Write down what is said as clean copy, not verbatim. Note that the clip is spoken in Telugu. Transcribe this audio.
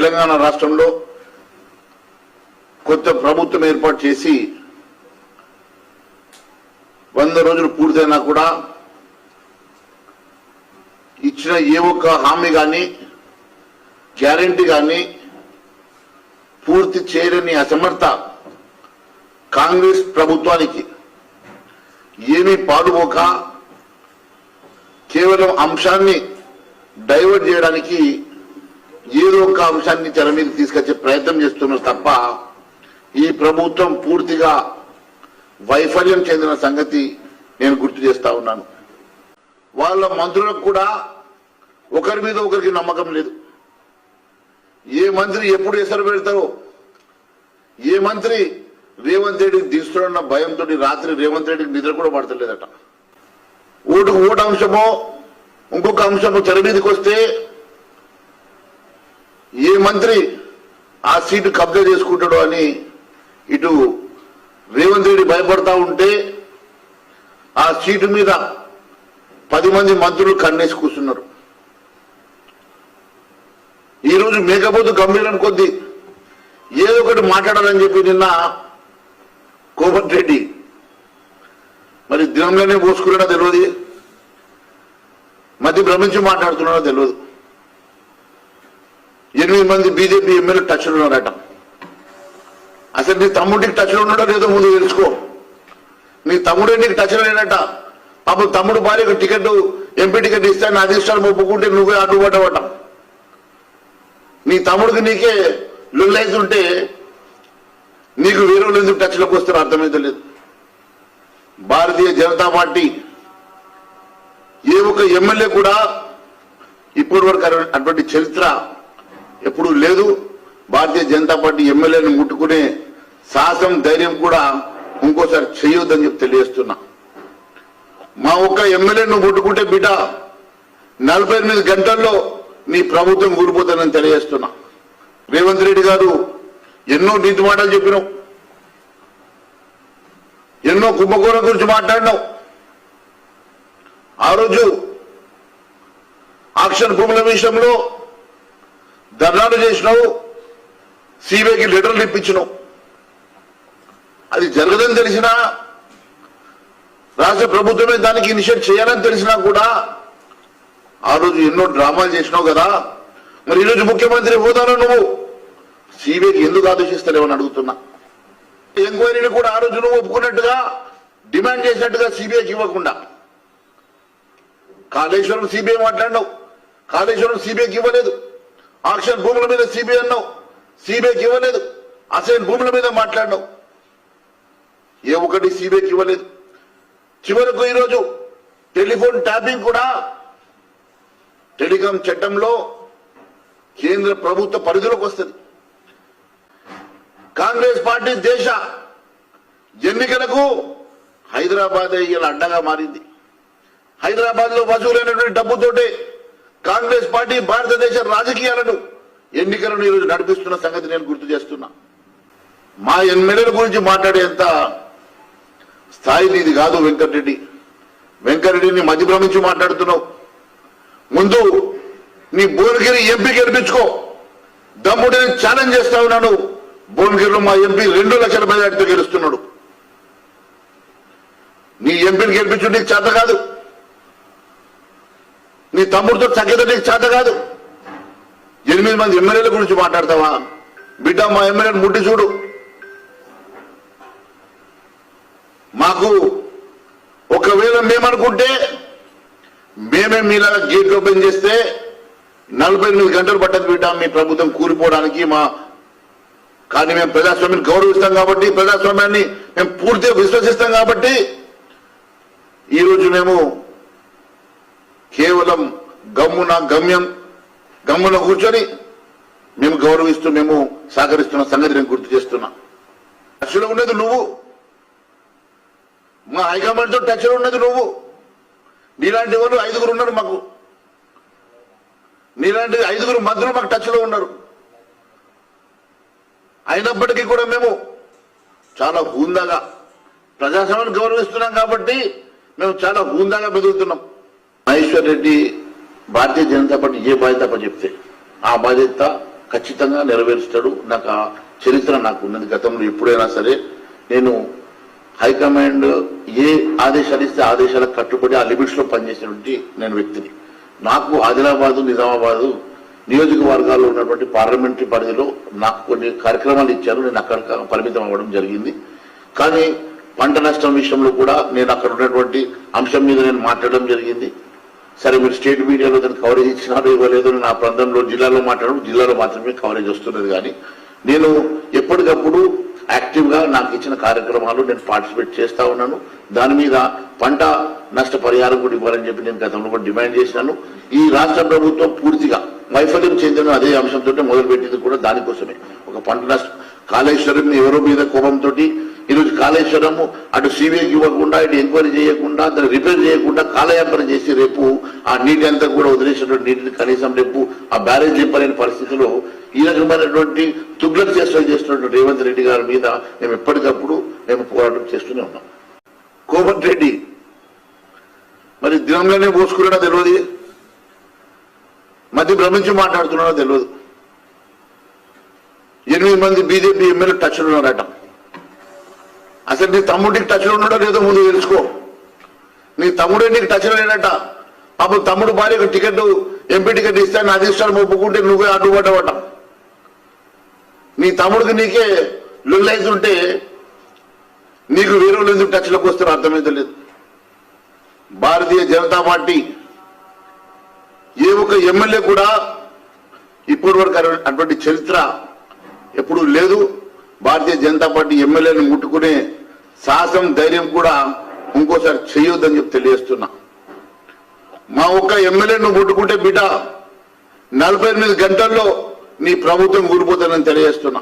తెలంగాణ రాష్ట్రంలో కొత్త ప్రభుత్వం ఏర్పాటు చేసి 100 రోజులు పూర్తయినా కూడా ఇచ్చిన ఏ ఒక్క హామీ కానీ గ్యారెంటీ కానీ పూర్తి చేయలేని అసమర్థ కాంగ్రెస్ ప్రభుత్వానికి ఏమీ పాడుపోక కేవలం అంశాన్ని డైవర్ట్ చేయడానికి ఏదో ఒక అంశాన్ని తెర మీద తీసుకొచ్చే ప్రయత్నం చేస్తున్నారు తప్ప ఈ ప్రభుత్వం పూర్తిగా వైఫల్యం చెందిన సంగతి నేను గుర్తు చేస్తా ఉన్నాను. వాళ్ళ మంత్రులకు కూడా ఒకరి మీద ఒకరికి నమ్మకం లేదు. ఏ మంత్రి ఎప్పుడు ఎసరు పెడతారో, ఏ మంత్రి రేవంత్ రెడ్డికి దిస్తున్న భయంతో రాత్రి రేవంత్ రెడ్డికి నిద్ర కూడా పడతలేదట. ఓటు అంశమో ఇంకొక అంశము తెర మీదకి వస్తే ఏ మంత్రి ఆ సీటు కబ్జా చేసుకుంటాడో అని ఇటు రేవంత్ రెడ్డి భయపడతా ఉంటే ఆ సీటు మీద 10 మంది మంత్రులు కన్నేసి కూర్చున్నారు. ఈరోజు మేకపోతు గంభీరం కొద్దీ ఏదో ఒకటి మాట్లాడాలని చెప్పి నిన్న కోమటి రెడ్డి మరి దినంలోనే పోసుకున్నాడో తెలియదు, మధ్య భ్రమించి మాట్లాడుతున్నాడో తెలియదు. 8 మంది బీజేపీ ఎమ్మెల్యే టచ్లో ఉన్నారట. అసలు నీ తమ్ముడికి టచ్లో ఉన్నాడో లేదో ముందు తెలుసుకో. నీ తమ్ముడే నీకు టచ్లో లేడట. పాపం తమ్ముడు భార్యకు టికెట్ ఎంపీ టికెట్ ఇస్తే నా అధిష్టానం ఒప్పుకుంటే నువ్వే అడ్డుపడ్డవట. నీ తమ్ముడికి నీకే లొల్లైతుంటే నీకు వేరే వాళ్ళు ఎందుకు టచ్లోకి వస్తారో అర్థమైతే లేదు. భారతీయ జనతా పార్టీ ఏ ఒక్క ఎమ్మెల్యే కూడా ఇప్పటి వరకు అటువంటి చరిత్ర ఎప్పుడూ లేదు. భారతీయ జనతా పార్టీ ఎమ్మెల్యేని ముట్టుకునే సాహసం ధైర్యం కూడా ఇంకోసారి చేయొద్దని చెప్పి తెలియజేస్తున్నా. మా ఒక్క ఎమ్మెల్యేను ముట్టుకుంటే బిడ్డ 48 గంటల్లో నీ ప్రభుత్వం కూలిపోతుందని తెలియజేస్తున్నా. రేవంత్ రెడ్డి గారు ఎన్నో నీతి మాటలు చెప్పినావు, ఎన్నో కుంభకోణం గురించి మాట్లాడినావు. ఆ రోజు ఆక్షన్ భూముల విషయంలో ధర్నాలు చేసినావు, సిబిఐకి లెటర్లు ఇప్పించినావు. అది జరగదని తెలిసినా, రాష్ట్ర ప్రభుత్వమే దానికి ఇనిషియేట్ చేయాలని తెలిసినా కూడా ఆ రోజు ఎన్నో డ్రామాలు చేసినావు కదా. మరి ఈరోజు ముఖ్యమంత్రి హోదాలో నువ్వు సిబిఐకి ఎందుకు ఆదేశిస్తలేవని అడుగుతున్నా. ఎంక్వైరీని కూడా ఆ రోజు నువ్వు ఒప్పుకున్నట్టుగా డిమాండ్ చేసినట్టుగా సిబిఐకి ఇవ్వకుండా కాళేశ్వరం సిబిఐ మాట్లాడినావు, కాళేశ్వరం సిబిఐకి ఇవ్వలేదు. ఆక్షన్ భూముల మీద సిబిఐ అన్నావు, సిబిఐకి ఇవ్వలేదు. అసైన్ భూముల మీద మాట్లాడినావు, ఏ ఒకటి సిబిఐకి ఇవ్వలేదు. చివరకు ఈరోజు టెలిఫోన్ ట్యాపింగ్ కూడా టెలికాం చట్టంలో కేంద్ర ప్రభుత్వ పరిధిలోకి వస్తుంది. కాంగ్రెస్ పార్టీ దేశ ఎన్నికలకు హైదరాబాద్ ఇలా అడ్డగా మారింది. హైదరాబాద్ లో వసూలైనటువంటి డబ్బుతోటే కాంగ్రెస్ పార్టీ భారతదేశ రాజకీయాలను ఎన్నికలను ఈరోజు నడిపిస్తున్న సంగతి నేను గుర్తు చేస్తున్నా. మా ఎమ్మెల్యేల గురించి మాట్లాడేంత స్థాయి నీది కాదు వెంకటరెడ్డి. వెంకటరెడ్డిని మధ్య భ్రమించి మాట్లాడుతున్నావు. ముందు నీ భువనగిరి ఎంపీ గెలిపించుకో. దమ్ముడిని ఛాలెంజ్ చేస్తా ఉన్నాను. భువనగిరిలో మా ఎంపీ 2 లక్షల మెజార్టీతో గెలుస్తున్నాడు. నీ ఎంపీని గెలిపించు నీకు చేత కాదు, నీ తమ్ముడితో సఖ్యత నీకు చేత కాదు. 8 మంది ఎమ్మెల్యేల గురించి మాట్లాడతావా? బిడ్డ మా ఎమ్మెల్యేని ముట్టి చూడు. మాకు ఒకవేళ మేమనుకుంటే మేమే మీలాగా గేట్ ఓపెన్ చేస్తే 48 గంటలు పట్టదు బిడ్డ మీ ప్రభుత్వం కూలిపోవడానికి. కానీ మేము ప్రజాస్వామ్యాన్ని గౌరవిస్తాం కాబట్టి, ప్రజాస్వామ్యాన్ని మేము పూర్తిగా విశ్వసిస్తాం కాబట్టి ఈరోజు మేము కేవలం గమ్మున కూర్చొని మేము గౌరవిస్తూ మేము సహకరిస్తున్న సంగతి నేను గుర్తు చేస్తున్నా. టచ్లో ఉన్నది నువ్వు, మా హైకమాండ్ తో టచ్లో ఉన్నది నువ్వు. నీలాంటి వాళ్ళు 5గురు ఉన్నారు మాకు, నీలాంటి 5గురు మంత్రులు మాకు టచ్లో ఉన్నారు. అయినప్పటికీ కూడా మేము చాలా హుందాగా ప్రజాస్వామ్యాన్ని గౌరవిస్తున్నాం కాబట్టి మేము చాలా హుందాగా మెదులుతున్నాం. మహేశ్వర్ రెడ్డి భారతీయ జనతా పార్టీ ఏ బాధ్యత చెప్తే ఆ బాధ్యత ఖచ్చితంగా నెరవేరుస్తాడు. నాకు ఆ చరిత్ర నాకు ఉన్నది. గతంలో ఎప్పుడైనా సరే నేను హైకమాండ్ ఏ ఆదేశాలు ఇస్తే ఆదేశాలకు కట్టుబడి ఆ లిమిట్స్ లో పనిచేసినటువంటి నేను వ్యక్తిని. నాకు ఆదిలాబాదు నిజామాబాదు నియోజకవర్గాల్లో ఉన్నటువంటి పార్లమెంటరీ పరిధిలో నాకు కొన్ని కార్యక్రమాలు ఇచ్చారు. నేను అక్కడ పరిమితం అవ్వడం జరిగింది. కానీ పంట నష్టం విషయంలో కూడా నేను అక్కడ ఉన్నటువంటి అంశం మీద నేను మాట్లాడడం జరిగింది. సరే మీరు స్టేట్ మీడియాలో దానికి కవరేజ్ ఇచ్చినారో ఇవ్వలేదు, నా ప్రాంతంలో జిల్లాలో మాట్లాడడం జిల్లాలో మాత్రమే కవరేజ్ వస్తున్నది. కానీ నేను ఎప్పటికప్పుడు యాక్టివ్ గా నాకు ఇచ్చిన కార్యక్రమాలు నేను పార్టిసిపేట్ చేస్తా ఉన్నాను. దాని మీద పంట నష్ట పరిహారం కూడా ఇవ్వాలని చెప్పి నేను గతంలో కూడా డిమాండ్ చేసినాను. ఈ రాష్ట్ర ప్రభుత్వం పూర్తిగా వైఫల్యం చెందిన అదే అంశంతో మొదలుపెట్టింది కూడా దానికోసమే. ఒక పంట నష్టం కాళేశ్వరం ఎవరో మీద కోపంతో ఈరోజు కాళేశ్వరం అటు సిబిఐకి ఇవ్వకుండా ఇటు ఎంక్వైరీ చేయకుండా దాన్ని రిపేర్ చేయకుండా కాలయాపన చేసి రేపు ఆ నీటి అంతా కూడా వదిలేసినటువంటి నీటిని కనీసం రేపు ఆ బ్యారేజ్ చెప్పలేని పరిస్థితిలో ఈ రకమైనటువంటి తుగ్లక్ చేస్తున్నటువంటి రేవంత్ రెడ్డి గారి మీద మేము ఎప్పటికప్పుడు మేము పోరాటం చేస్తూనే ఉన్నాం. కోమటి రెడ్డి మరి దినంలోనే పోసుకున్నాడో తెలియదు, మధ్య భ్రమించి మాట్లాడుతున్నాడో తెలియదు. 8 మంది బీజేపీ ఎమ్మెల్యే టచ్లో ఉన్నారట. అసలు నీ తమ్ముడికి టచ్లో ఉన్నాడో లేదో ముందు తెలుసుకో. నీ తమ్ముడే నీకు టచ్లో లేనట. పాపం తమ్ముడు భార్యకు టికెట్ ఎంపీ టికెట్ ఇస్తాను అధిష్టానం ఒప్పుకుంటే నువ్వే అడ్డుపడ్డవట. నీ తమ్ముడికి నీకే లొల్లైతుంటే నీకు వేరే వాళ్ళు ఎందుకు టచ్లోకి వస్తారో అర్థమైతే లేదు. భారతీయ జనతా పార్టీ ఏ ఒక్క ఎమ్మెల్యే కూడా ఇప్పటి వరకు అటువంటి చరిత్ర ఎప్పుడు లేదు. భారతీయ జనతా పార్టీ ఎమ్మెల్యేని ముట్టుకునే సాహసం ధైర్యం కూడా ఇంకోసారి చేయొద్దని చెప్పి తెలియజేస్తున్నా. మా ఒక్క ఎమ్మెల్యేను ముట్టుకుంటే బిడ్డ 48 గంటల్లో నీ ప్రభుత్వం ఊడిపోతుందని తెలియజేస్తున్నా.